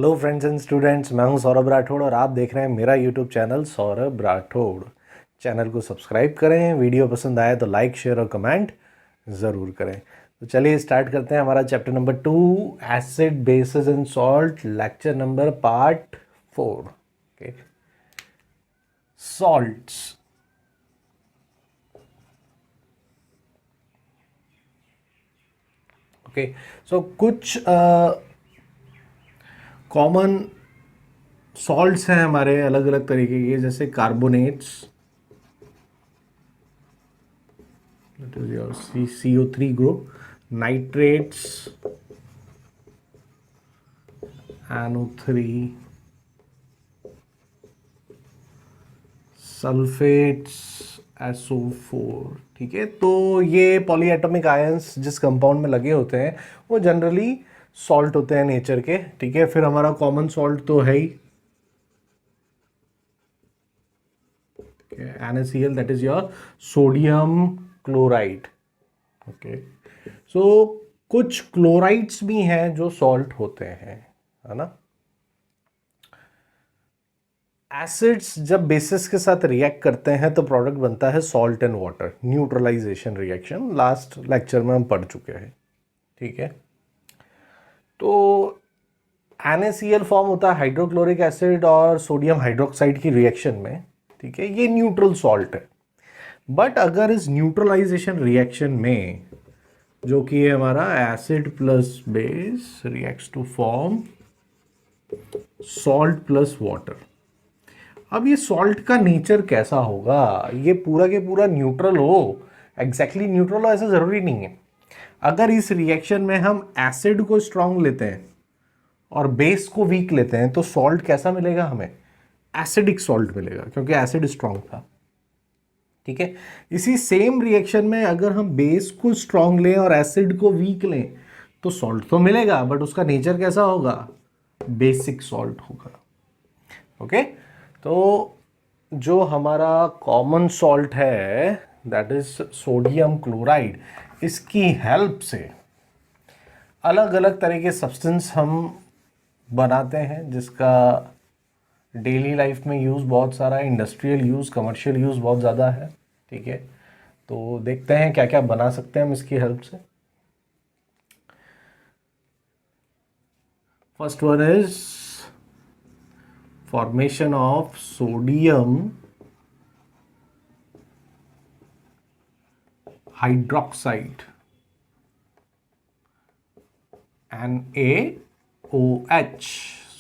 Hello friends and students, मैं हूं सौरभ राठौड़ और आप देख रहे हैं मेरा YouTube channel Saurabh Rathore. Channel को सब्सक्राइब करें, वीडियो पसंद आए तो लाइक शेयर और कमेंट ज़रूर करें। तो चलिए स्टार्ट करते हैं हमारा chapter number 2, acid basis and salt, lecture number part 4। Okay, salts. Okay, so कुछ कॉमन सॉल्ट्स हैं हमारे अलग अलग तरीके के, जैसे carbonates, that is your CO3 group, nitrates, NO3, sulphates, SO4। ठीक है, तो ये पॉलीएटॉमिक आयंस जिस कंपाउंड में लगे होते हैं वो जनरली सॉल्ट होते हैं नेचर के। ठीक है, फिर हमारा कॉमन सॉल्ट तो है ही NaCl, that is your sodium chloride. Okay, so कुछ क्लोराइड्स भी हैं जो सॉल्ट होते हैं, है ना। एसिड्स जब बेसिस के साथ रिएक्ट करते हैं तो प्रोडक्ट बनता है salt and water, neutralisation reaction, last lecture में हम पढ़ चुके हैं। ठीक है, तो NaCl फॉर्म होता है हाइड्रोक्लोरिक एसिड और सोडियम हाइड्रोक्साइड की रिएक्शन में। ठीक है, ये न्यूट्रल सॉल्ट है। बट अगर इस न्यूट्रलाइजेशन रिएक्शन में जो कि है हमारा acid plus base reacts to form salt plus water. अब ये सॉल्ट का नेचर कैसा होगा, ये पूरा के पूरा न्यूट्रल हो, एग्जैक्टली न्यूट्रल हो ऐसा ज़रूरी नहीं है। अगर इस रिएक्शन में हम एसिड को स्ट्रांग लेते हैं और बेस को वीक लेते हैं तो सॉल्ट कैसा मिलेगा हमें? एसिडिक सॉल्ट मिलेगा, क्योंकि एसिड स्ट्रांग था। ठीक है, इसी सेम रिएक्शन में अगर हम बेस को स्ट्रांग लें और एसिड को वीक लें तो सॉल्ट तो मिलेगा, बट उसका नेचर कैसा होगा? बेसिक सॉल्ट होगा। ओके, तो जो हमारा कॉमन सॉल्ट है दैट इज सोडियम क्लोराइड, इसकी हेल्प से अलग अलग तरह के सब्सटेंस हम बनाते हैं जिसका डेली लाइफ में यूज़ बहुत सारा है, इंडस्ट्रियल यूज़, कमर्शियल यूज़ बहुत ज़्यादा है। ठीक है, तो देखते हैं क्या क्या बना सकते हैं हम इसकी हेल्प से। First one is formation of sodium hydroxide, NaOH,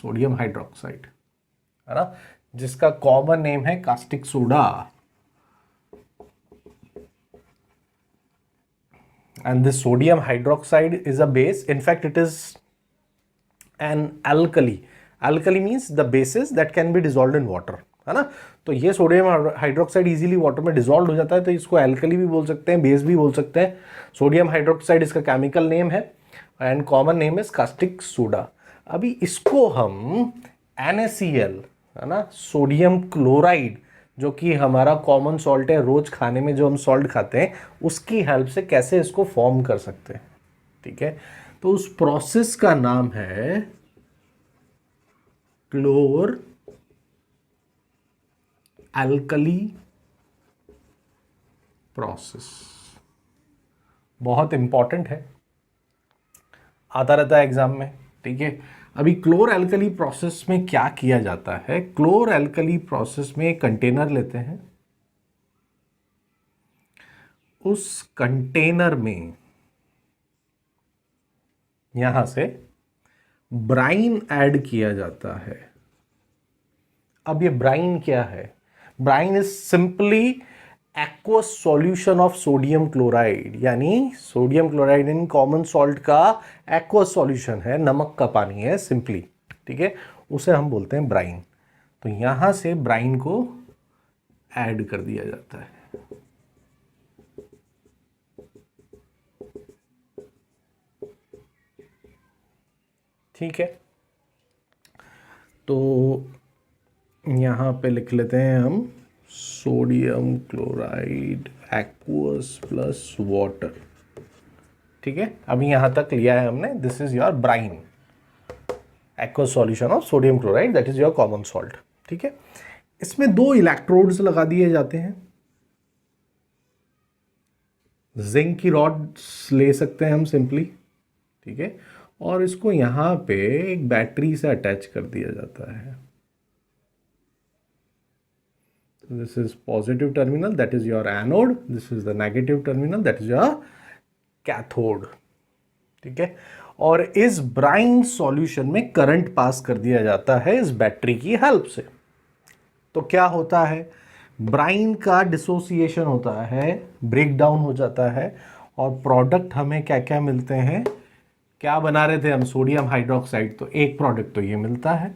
sodium hydroxide, है ना, जिसका कॉमन नेम है caustic soda. and this sodium hydroxide is a base, in fact it is an alkali. Alkali means the bases that can be dissolved in water, है ना। तो ये sodium hydroxide easily water में dissolve हो जाता है, तो इसको एल्कली भी बोल सकते हैं, बेस भी बोल सकते हैं। सोडियम हाइड्रोक्साइड इसका केमिकल नेम है and common name is caustic soda. अभी इसको हम NaCl, है ना, सोडियम क्लोराइड, जो कि हमारा कॉमन सॉल्ट है, रोज खाने में जो हम सॉल्ट खाते हैं, उसकी हेल्प से कैसे इसको फॉर्म कर सकते हैं। ठीक है, तो उस प्रोसेस का नाम है क्लोर एल्कली प्रोसेस। बहुत इंपॉर्टेंट है, आता रहता है एग्जाम में। ठीक है, अभी क्लोर एल्कली प्रोसेस में क्या किया जाता है? क्लोर एल्कली प्रोसेस में एक कंटेनर लेते हैं, उस कंटेनर में यहां से ब्राइन ऐड किया जाता है। अब ये ब्राइन क्या है? Brine is simply aqueous solution of sodium chloride, यानी sodium chloride in common salt का एक्वस सॉल्यूशन है, नमक का पानी है सिंपली। ठीक है, उसे हम बोलते हैं ब्राइन। तो यहां से ब्राइन को ऐड कर दिया जाता है। ठीक है, तो यहां पे लिख लेते हैं हम sodium chloride aqueous plus water. ठीक है, अभी यहां तक लिया है हमने, this is your brine. Aqueous solution of sodium chloride, that is your common salt. ठीक है, इसमें 2 इलेक्ट्रोड्स लगा दिए जाते हैं, जिंक की रॉड्स ले सकते हैं हम सिंपली। ठीक है, और इसको यहां पे एक बैटरी से अटैच कर दिया जाता है। This is positive terminal, that is your anode, this is the negative terminal, that is your cathode. ठीक है, और इस ब्राइन सॉल्यूशन में करंट पास कर दिया जाता है इस बैटरी की हेल्प से। तो क्या होता है, ब्राइन का डिसोसिएशन होता है, ब्रेक डाउन हो जाता है, और प्रोडक्ट हमें क्या क्या मिलते हैं, क्या बना रहे थे हम, सोडियम हाइड्रोक्साइड, तो एक प्रोडक्ट तो ये मिलता है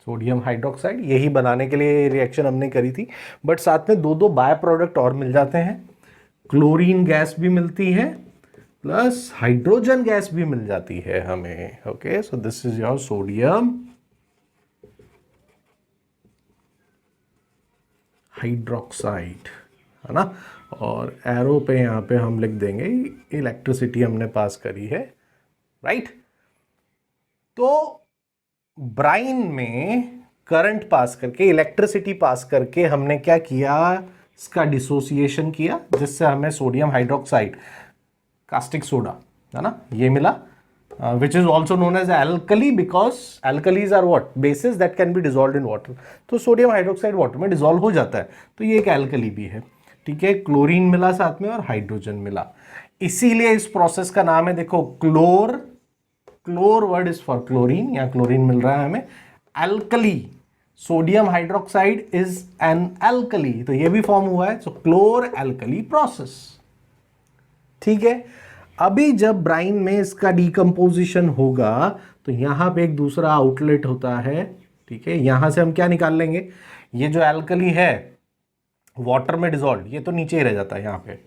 सोडियम हाइड्रोक्साइड, यही बनाने के लिए रिएक्शन हमने करी थी। बट साथ में 2 बाय प्रोडक्ट और मिल जाते हैं, क्लोरीन गैस भी मिलती है प्लस हाइड्रोजन गैस भी मिल जाती है हमें। Okay, so this is your sodium hydroxide, है ना। और एरो पे यहाँ पे हम लिख देंगे इलेक्ट्रिसिटी हमने पास करी है, राइट। तो ब्राइन में करंट पास करके, इलेक्ट्रिसिटी पास करके हमने क्या किया, इसका डिसोसिएशन किया, जिससे हमें सोडियम हाइड्रोक्साइड, कास्टिक सोडा, है ना, ये मिला, which is also known as alkali because alkalis are what, bases that can be dissolved in water। तो सोडियम हाइड्रोक्साइड वाटर में डिसॉल्व हो जाता है, तो ये एक एल्कली भी है। ठीक है, क्लोरीन मिला साथ में और हाइड्रोजन मिला, इसीलिए इस प्रोसेस का नाम है, देखो, क्लोर वर्ड इज फॉर क्लोरीन, या क्लोरीन मिल रहा है हमें। Alkali, sodium hydroxide is an alkali, तो ये भी फॉर्म हुआ है, सो क्लोर एल्कली प्रोसेस। ठीक है, अभी जब ब्राइन में इसका डिकम्पोजिशन होगा तो यहां पे एक दूसरा आउटलेट होता है। ठीक है, यहां से हम क्या निकाल लेंगे, ये जो एल्कली है वाटर में डिसॉल्व, ये तो नीचे ही रह जाता है यहां पे।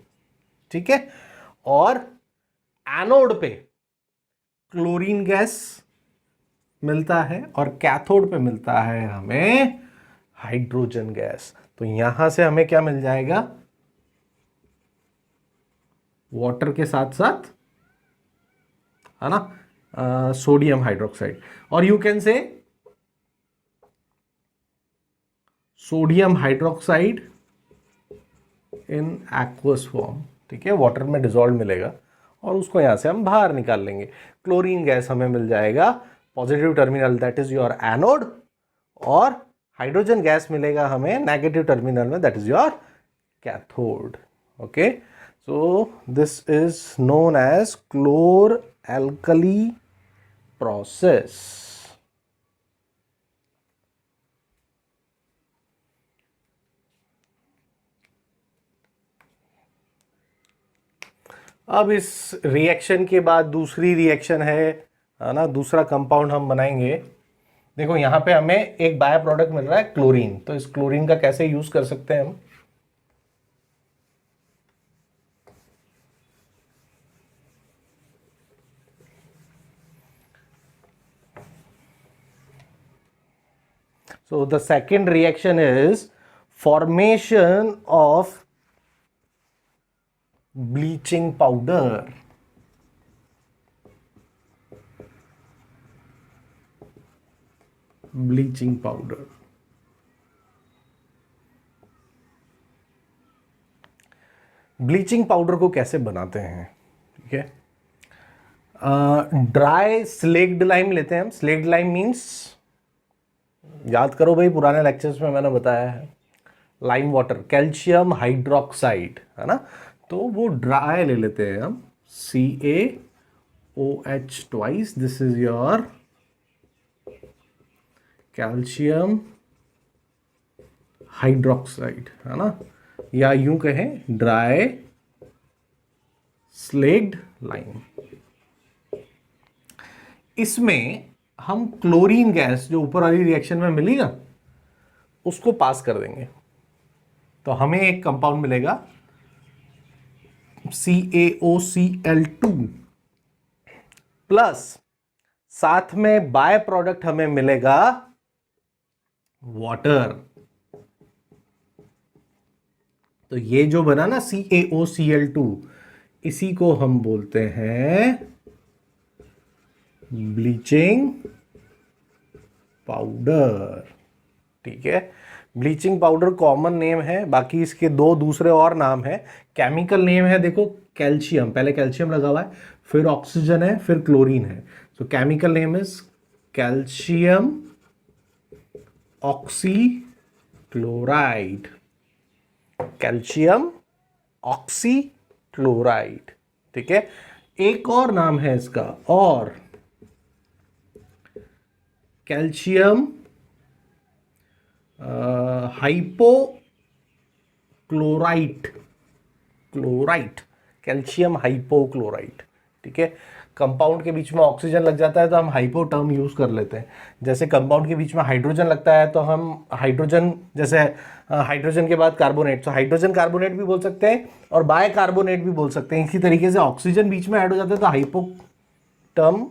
ठीक है, और एनोड पे क्लोरीन गैस मिलता है और कैथोड पे मिलता है हमें हाइड्रोजन गैस। तो यहां से हमें क्या मिल जाएगा, वाटर के साथ साथ, है ना, सोडियम हाइड्रोक्साइड, और you can say sodium hydroxide in aqueous form. ठीक है, वाटर में डिसॉल्व मिलेगा और उसको यहां से हम बाहर निकाल लेंगे। क्लोरीन गैस हमें मिल जाएगा positive terminal, that is your anode, और हाइड्रोजन गैस मिलेगा हमें नेगेटिव टर्मिनल में, that is your cathode. Okay, so this is known as chlor-alkali process। अब इस रिएक्शन के बाद दूसरी रिएक्शन है ना, दूसरा कंपाउंड हम बनाएंगे। देखो यहां पे हमें एक बाय प्रोडक्ट मिल रहा है क्लोरीन, तो इस क्लोरीन का कैसे यूज कर सकते हैं हम, so the second reaction is formation of bleaching powder। Bleaching powder, bleaching powder को कैसे बनाते हैं, ठीक है, ड्राई स्लेक्ड लाइम लेते हैं हम। स्लेक्ड लाइम मीन्स, याद करो भाई, पुराने लेक्चर्स में मैंने बताया है, लाइम वाटर, कैल्शियम हाइड्रोक्साइड, है ना, तो वो ड्राई ले लेते हैं हम, CaOH twice, this is your calcium hydroxide, है ना, या यूं कहें ड्राई स्लेक्ड लाइम। इसमें हम क्लोरीन गैस जो ऊपर वाली रिएक्शन में मिली ना, उसको पास कर देंगे, तो हमें एक कंपाउंड मिलेगा CaOCl2 प्लस साथ में बाय प्रोडक्ट हमें मिलेगा वाटर। तो ये जो बना ना CaOCl2, इसी को हम बोलते हैं ब्लीचिंग पाउडर। ठीक है, ब्लीचिंग पाउडर कॉमन नेम है, बाकी इसके दो दूसरे और नाम है। केमिकल नेम है देखो, कैल्शियम, पहले कैल्शियम लगा हुआ है, फिर ऑक्सीजन है, फिर क्लोरीन है। सो chemical name is calcium oxy chloride. Calcium oxy chloride. ठीक है, एक और नाम है इसका, और calcium hypochlorite. Chlorite, calcium hypochlorite. ठीक है, कंपाउंड के बीच में ऑक्सीजन लग जाता है तो हम हाइपो टर्म यूज कर लेते हैं। जैसे कंपाउंड के बीच में हाइड्रोजन लगता है तो हम हाइड्रोजन, जैसे हाइड्रोजन के बाद कार्बोनेट, तो हाइड्रोजन कार्बोनेट भी बोल सकते हैं और बाय कार्बोनेट भी बोल सकते हैं। इसी तरीके से ऑक्सीजन बीच में ऐड हो जाता है तो हाइपो टर्म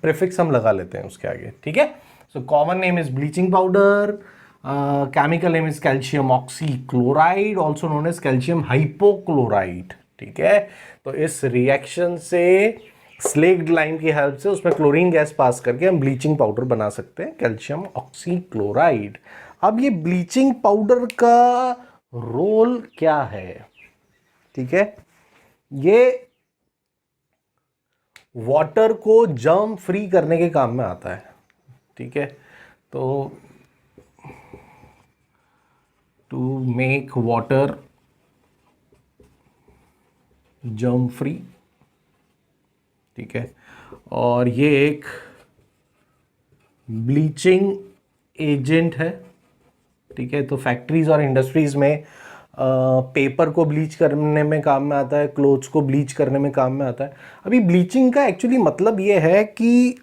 प्रीफिक्स हम लगा लेते हैं उसके आगे। ठीक है, so common name is bleaching powder, chemical name is calcium oxychloride, also known as calcium hypochloride. ठीक है, तो इस रिएक्शन से स्लेक्ड लाइन की हेल्प से उसमें क्लोरीन गैस पास करके हम ब्लीचिंग पाउडर बना सकते हैं, कैल्शियम ऑक्सी क्लोराइड। अब ये ब्लीचिंग पाउडर का रोल क्या है? ठीक है, ये वाटर को जर्म फ्री करने के काम में आता है। ठीक है, तो to make water germ free. ठीक है, और ये एक ब्लीचिंग एजेंट है। ठीक है, तो फैक्ट्रीज और इंडस्ट्रीज में पेपर को ब्लीच करने में काम में आता है, क्लोथ्स को ब्लीच करने में काम में आता है। अभी ब्लीचिंग का एक्चुअली मतलब ये है कि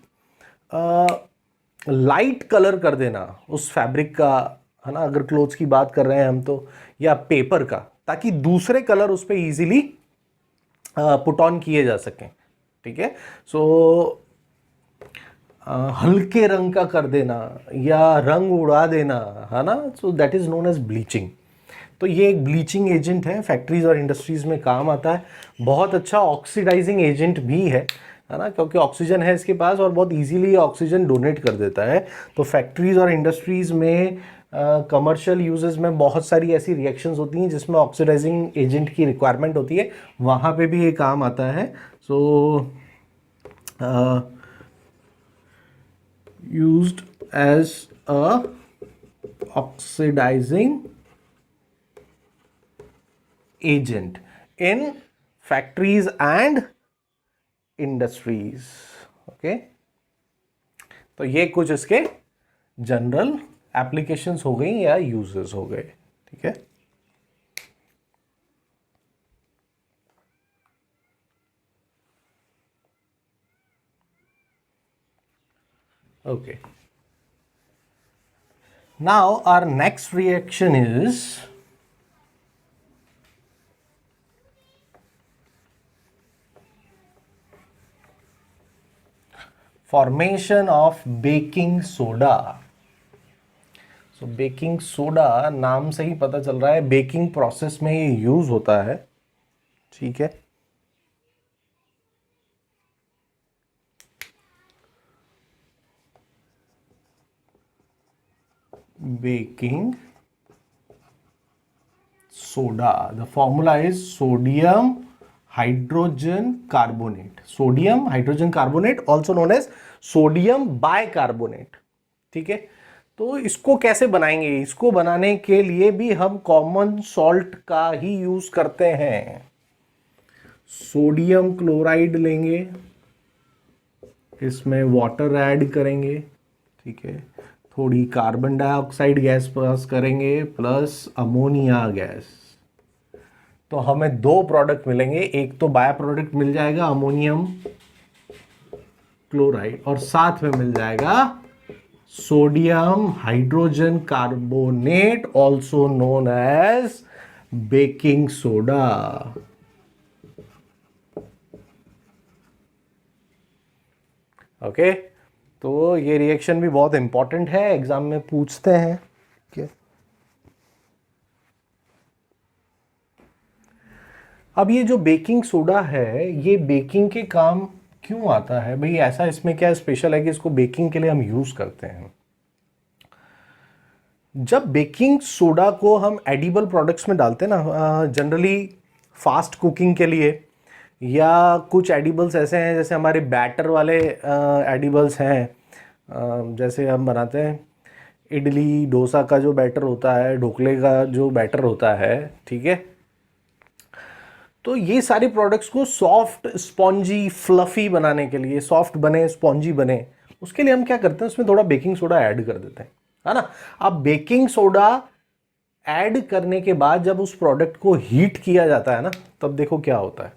लाइट कलर कर देना उस फैब्रिक का, है ना, अगर क्लोथ्स की बात कर रहे हैं हम तो, या पेपर का, ताकि दूसरे कलर उस पर ईजिली पुट ऑन किए जा सकें। ठीक है, सो हल्के रंग का कर देना या रंग उड़ा देना, है ना, so that is known as bleaching. तो ये एक ब्लीचिंग एजेंट है, फैक्ट्रीज और इंडस्ट्रीज में काम आता है। बहुत अच्छा ऑक्सीडाइजिंग एजेंट भी है ना, क्योंकि ऑक्सीजन है इसके पास और बहुत इजीली ऑक्सीजन डोनेट कर देता है। तो फैक्ट्रीज और इंडस्ट्रीज में कमर्शियल यूजेस में बहुत सारी ऐसी रिएक्शंस होती हैं जिसमें ऑक्सीडाइजिंग एजेंट की रिक्वायरमेंट होती है, वहाँ पे भी ये काम आता है। So used as a oxidising agent in factories and industries. Okay, तो ये कुछ इसके जनरल एप्लीकेशंस हो गई या यूजेस हो गए। ठीक है, okay, now our next reaction is formation of baking soda. So baking soda नाम से ही पता चल रहा है बेकिंग प्रोसेस में ये यूज होता है। ठीक है, baking soda, the formula is sodium hydrogen carbonate. Sodium hydrogen carbonate also known as sodium bicarbonate. ठीक है, तो इसको कैसे बनाएंगे? इसको बनाने के लिए भी हम कॉमन सॉल्ट का ही यूज करते हैं। सोडियम क्लोराइड लेंगे, इसमें वाटर ऐड करेंगे। ठीक है, थोड़ी कार्बन डाइऑक्साइड गैस पास करेंगे प्लस अमोनिया गैस, तो हमें दो प्रोडक्ट मिलेंगे। एक तो बाय प्रोडक्ट मिल जाएगा अमोनियम क्लोराइड और साथ में मिल जाएगा sodium hydrogen carbonate, also known as baking soda. Okay, तो ये रिएक्शन भी बहुत इंपॉर्टेंट है, एग्जाम में पूछते हैं। okay? अब ये जो बेकिंग सोडा है, ये बेकिंग के काम क्यों आता है भाई? ऐसा इसमें क्या स्पेशल है कि इसको बेकिंग के लिए हम यूज करते हैं? जब बेकिंग सोडा को हम एडिबल प्रोडक्ट्स में डालते हैं ना, जनरली फास्ट कुकिंग के लिए, या कुछ एडिबल्स ऐसे हैं जैसे हमारे बैटर वाले एडिबल्स हैं, जैसे हम बनाते हैं इडली डोसा का जो बैटर होता है, ढोकले का जो बैटर होता है, ठीक है। तो ये सारे प्रोडक्ट्स को सॉफ्ट स्पॉन्जी फ्लफी बनाने के लिए, सॉफ्ट बने स्पॉन्जी बने, उसके लिए हम क्या करते हैं, उसमें थोड़ा बेकिंग सोडा ऐड कर देते हैं, है ना। अब बेकिंग सोडा ऐड करने के बाद जब उस प्रोडक्ट को हीट किया जाता है ना, तब देखो क्या होता है।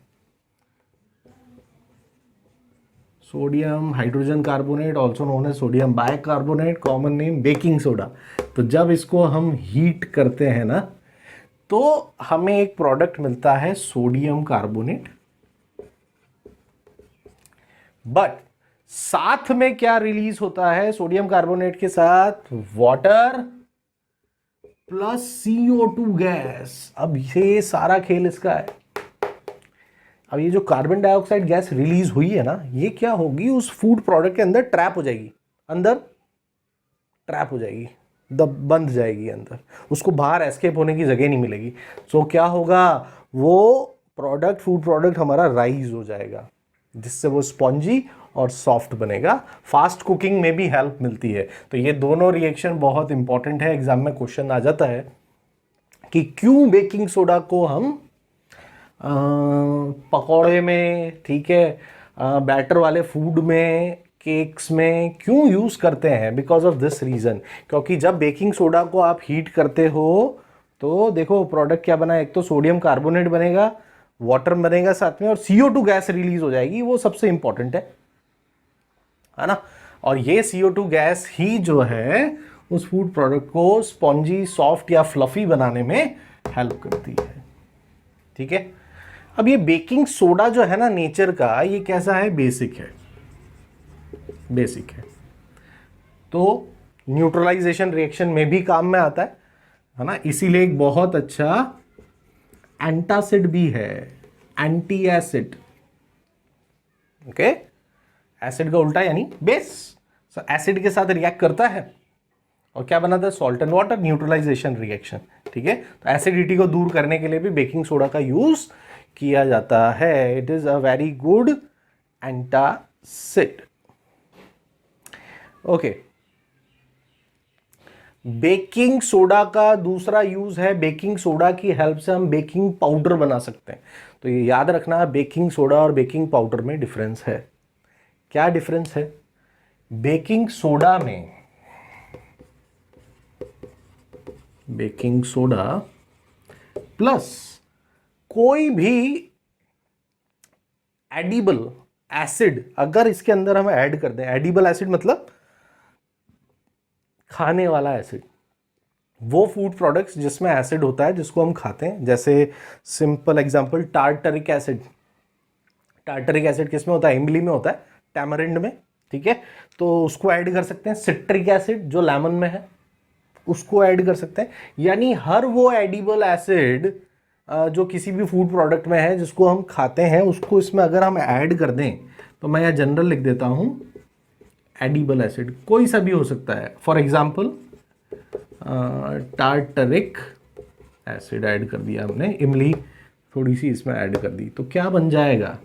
Sodium hydrogen carbonate, also known as sodium bicarbonate, common name baking soda. तो जब इसको हम हीट करते हैं ना, तो हमें एक प्रोडक्ट मिलता है सोडियम कार्बोनेट, बट साथ में क्या रिलीज होता है सोडियम कार्बोनेट के साथ? Water plus CO2 gas. अब ये सारा खेल इसका है। अब ये जो कार्बन डाइऑक्साइड गैस रिलीज हुई है ना, ये क्या होगी, उस फूड प्रोडक्ट के अंदर ट्रैप हो जाएगी, अंदर ट्रैप हो जाएगी, बंध जाएगी अंदर, उसको बाहर एस्केप होने की जगह नहीं मिलेगी। सो क्या होगा, वो प्रोडक्ट, फूड प्रोडक्ट हमारा राइज हो जाएगा, जिससे वो स्पॉन्जी और सॉफ्ट बनेगा। फास्ट कुकिंग में भी हेल्प मिलती है। तो ये दोनों रिएक्शन बहुत इंपॉर्टेंट है, एग्जाम में क्वेश्चन आ जाता है कि क्यों बेकिंग सोडा को हम पकौड़े में, ठीक है, बैटर वाले फूड में, केक्स में क्यों यूज करते हैं? Because of this reason. क्योंकि जब बेकिंग सोडा को आप हीट करते हो तो देखो प्रोडक्ट क्या बना, एक तो सोडियम कार्बोनेट बनेगा, वाटर बनेगा साथ में, और CO2 गैस रिलीज हो जाएगी, वो सबसे इंपॉर्टेंट है ना। और ये CO2 गैस ही जो है उस फूड प्रोडक्ट को स्पॉन्जी, सॉफ्ट या फ्लफी बनाने में हेल्प करती है, ठीक है। अब ये बेकिंग सोडा जो है ना नेचर का, ये कैसा है, बेसिक है, बेसिक है। तो न्यूट्रलाइजेशन रिएक्शन में भी काम में आता है ना। इसीलिए एक बहुत अच्छा एंटासिड भी है, एंटी एसिड। ओके, एसिड का उल्टा यानी बेस। सो एसिड के साथ रिएक्ट करता है और क्या बनाता है, salt and water, neutralisation reaction, ठीक है। तो एसिडिटी को दूर करने के लिए भी बेकिंग सोडा का यूज किया जाता है। It is a very good antacid. Okay, baking soda का दूसरा यूज है, बेकिंग सोडा की हेल्प से हम बेकिंग पाउडर बना सकते हैं। तो ये याद रखना, बेकिंग सोडा और बेकिंग पाउडर में डिफरेंस है। क्या डिफरेंस है? बेकिंग सोडा में, बेकिंग सोडा प्लस कोई भी एडिबल एसिड अगर इसके अंदर हम ऐड कर दें, एडिबल एसिड मतलब खाने वाला एसिड, वो फूड प्रोडक्ट्स जिसमें एसिड होता है जिसको हम खाते हैं, जैसे simple example tartaric acid. Tartaric acid किसमें होता है? इमली में होता है, टैमरिंड में, ठीक है। तो उसको ऐड कर सकते हैं। सिट्रिक एसिड जो लेमन में है उसको ऐड कर सकते हैं। यानी हर वो एडिबल एसिड जो किसी भी फूड प्रोडक्ट में है जिसको हम खाते हैं, उसको इसमें अगर हम ऐड कर दें, तो मैं यहाँ जनरल लिख देता हूं, एडिबल एसिड कोई सा भी हो सकता है। For example tartaric acid add कर दिया हमने, इमली थोड़ी सी इसमें ऐड कर दी, तो क्या बन जाएगा?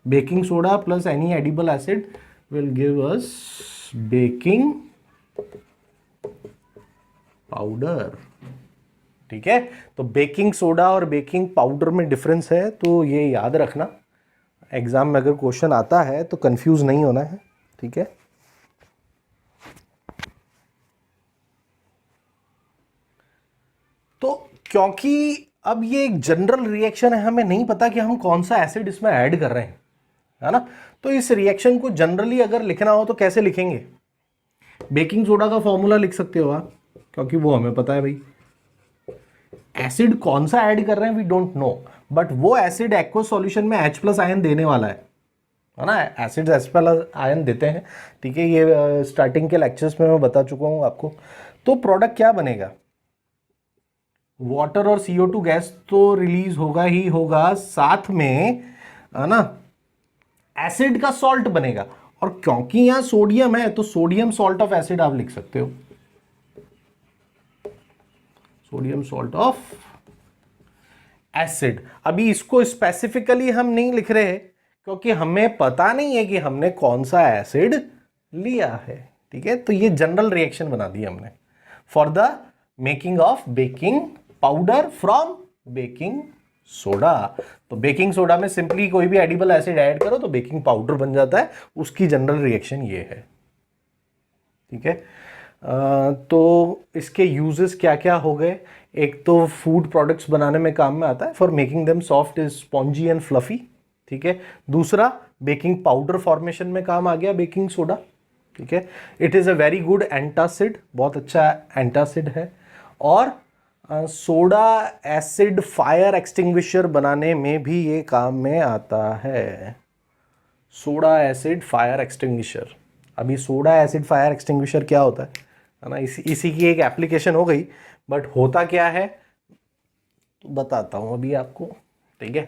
Baking soda plus any edible acid will give us baking powder, ठीक है। तो बेकिंग सोडा और बेकिंग पाउडर में डिफरेंस है, तो ये याद रखना, एग्जाम में अगर क्वेश्चन आता है तो कंफ्यूज नहीं होना है, ठीक है। तो क्योंकि अब ये एक जनरल रिएक्शन है, हमें नहीं पता कि हम कौन सा एसिड इसमें ऐड कर रहे हैं, है ना। तो इस रिएक्शन को जनरली अगर लिखना हो तो कैसे लिखेंगे? बेकिंग सोडा का फॉर्मूला लिख सकते हो आप, क्योंकि वो हमें पता है भाई। एसिड कौन सा ऐड कर रहे हैं वी डोंट नो, बट वो एसिड एक्वस सॉल्यूशन में H+ आयन देने वाला है ना। एसिड H+ आयन देते हैं, ठीक है। ये स्टार्टिंग के लेक्चर्स में मैं बता चुका हूं आपको। तो प्रोडक्ट क्या बनेगा? वाटर और CO2 गैस तो रिलीज होगा ही होगा, साथ में, है ना, एसिड का सॉल्ट बनेगा। और क्योंकि यहां सोडियम है तो सोडियम सॉल्ट ऑफ एसिड आप लिख सकते हो, सोडियम सॉल्ट ऑफ एसिड। अभी इसको स्पेसिफिकली हम नहीं लिख रहे हैं क्योंकि हमें पता नहीं है कि हमने कौन सा एसिड लिया है, ठीक है। तो ये जनरल रिएक्शन बना दी हमने for the making of baking powder from baking soda. तो बेकिंग सोडा में सिंपली कोई भी एडिबल एसिड ऐड करो तो बेकिंग पाउडर बन जाता है, उसकी जनरल रिएक्शन ये है, ठीक है। तो इसके यूजेस क्या क्या हो गए, एक तो फूड प्रोडक्ट्स बनाने में काम में आता है for making them soft spongy and fluffy, ठीक है। दूसरा बेकिंग पाउडर फॉर्मेशन में काम आ गया बेकिंग सोडा, ठीक है। It is a very good antacid, बहुत अच्छा एंटासिड है। और सोडा एसिड फायर एक्सटिंग्विशर बनाने में भी ये काम में आता है, सोडा एसिड फायर एक्सटिंग्विशर। अभी सोडा एसिड फायर एक्सटिंग्विशर क्या होता है ना, इसी की एक एप्लीकेशन हो गई, बट होता क्या है तो बताता हूँ अभी आपको, ठीक है,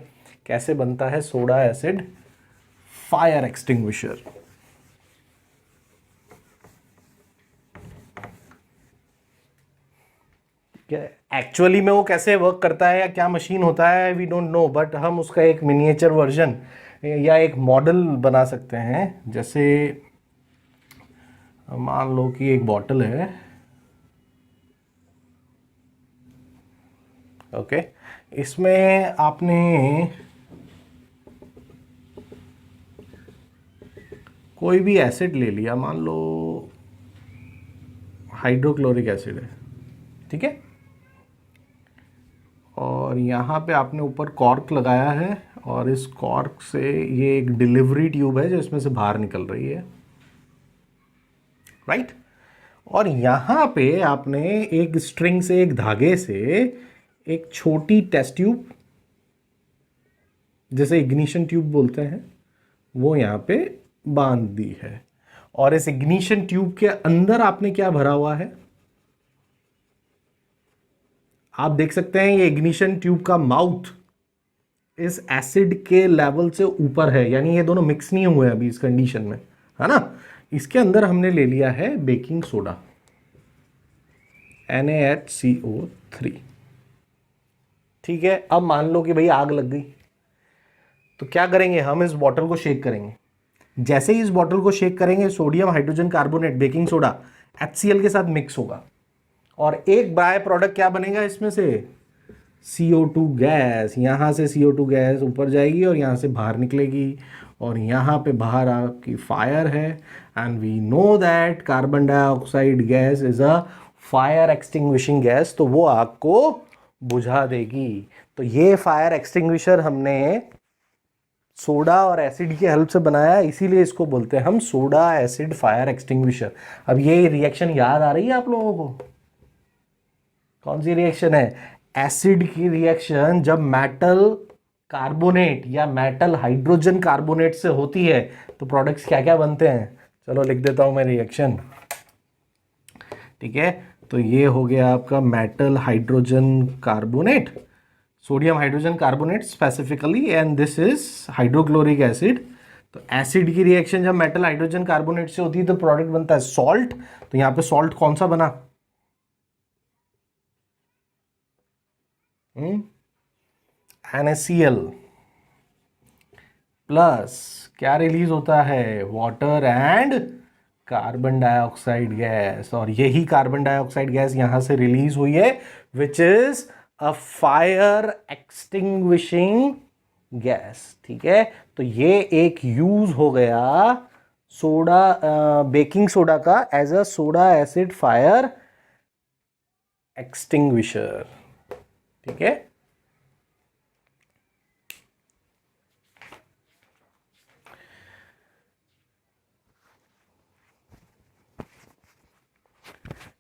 कैसे बनता है soda acid fire extinguisher. Actually में वो कैसे वर्क करता है या क्या मशीन होता है वी डोंट नो, बट हम उसका एक मिनिएचर वर्जन या एक मॉडल बना सकते हैं। जैसे मान लो कि एक बॉटल है, ओके, इसमें आपने कोई भी एसिड ले लिया, मान लो हाइड्रोक्लोरिक एसिड है, ठीक है। और यहाँ पे आपने ऊपर कॉर्क लगाया है और इस कॉर्क से ये एक डिलीवरी ट्यूब है जो इसमें से बाहर निकल रही है, राइट। और यहाँ पे आपने एक स्ट्रिंग से, एक धागे से एक छोटी टेस्ट ट्यूब, जैसे इग्निशन ट्यूब बोलते हैं, वो यहाँ पे बांध दी है। और इस इग्निशन ट्यूब के अंदर आपने क्या भरा हुआ है, आप देख सकते हैं ये इग्निशन ट्यूब का माउथ इस एसिड के लेवल से ऊपर है, यानी ये दोनों मिक्स नहीं हुए अभी इस कंडीशन में, है ना। इसके अंदर हमने ले लिया है बेकिंग सोडा NaHCO3, ठीक है। अब मान लो कि भाई आग लग गई, तो क्या करेंगे, हम इस बॉटल को शेक करेंगे। जैसे ही इस बॉटल को शेक करेंगे sodium hydrogen carbonate baking soda HCl के साथ मिक्स होगा और एक बाय प्रोडक्ट क्या बनेगा इसमें से, CO2 गैस। यहाँ से CO2 गैस ऊपर जाएगी और यहाँ से बाहर निकलेगी और यहाँ पे बाहर आपकी फायर है। And we know that carbon dioxide gas is a fire extinguishing gas, तो वो आग को बुझा देगी। तो ये फायर एक्सटिंग्विशर हमने सोडा और एसिड की हेल्प से बनाया, इसीलिए इसको बोलते हैं हम सोडा एसिड फायर एक्सटिंग्विशर। अब ये रिएक्शन याद आ रही है आप लोगों को, कौन सी रिएक्शन है, एसिड की रिएक्शन जब मेटल कार्बोनेट या मेटल हाइड्रोजन कार्बोनेट से होती है तो प्रोडक्ट्स क्या क्या बनते हैं। चलो लिख देता हूं मैं रिएक्शन, ठीक है। तो ये हो गया आपका metal hydrogen carbonate, sodium hydrogen carbonate specifically, and this is hydrochloric acid. तो एसिड की रिएक्शन जब मेटल हाइड्रोजन कार्बोनेट से होती है तो प्रोडक्ट बनता है सॉल्ट। तो यहां पे सॉल्ट कौन सा बना, NaCl प्लस क्या रिलीज होता है, water and carbon dioxide gas. और यही कार्बन डाइऑक्साइड गैस यहां से रिलीज हुई है which is a fire extinguishing gas, ठीक है। तो ये एक यूज हो गया सोडा बेकिंग सोडा का as a soda acid fire extinguisher, ठीक है।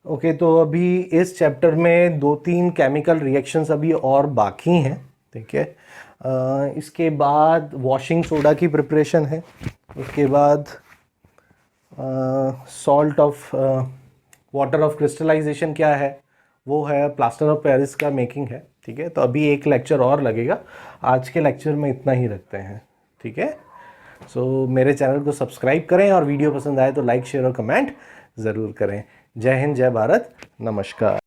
ओके तो अभी इस चैप्टर में 2-3 केमिकल रिएक्शंस अभी और बाकी हैं, ठीक है। इसके बाद वॉशिंग सोडा की प्रिपरेशन है, उसके बाद salt of water of crystallisation क्या है वो है, प्लास्टर ऑफ पेरिस का मेकिंग है, ठीक है। तो अभी एक लेक्चर और लगेगा, आज के लेक्चर में इतना ही रखते हैं, ठीक है। सो मेरे चैनल को सब्सक्राइब करें और वीडियो पसंद आए तो लाइक शेयर और कमेंट ज़रूर करें। जय हिंद, जय भारत, नमस्कार।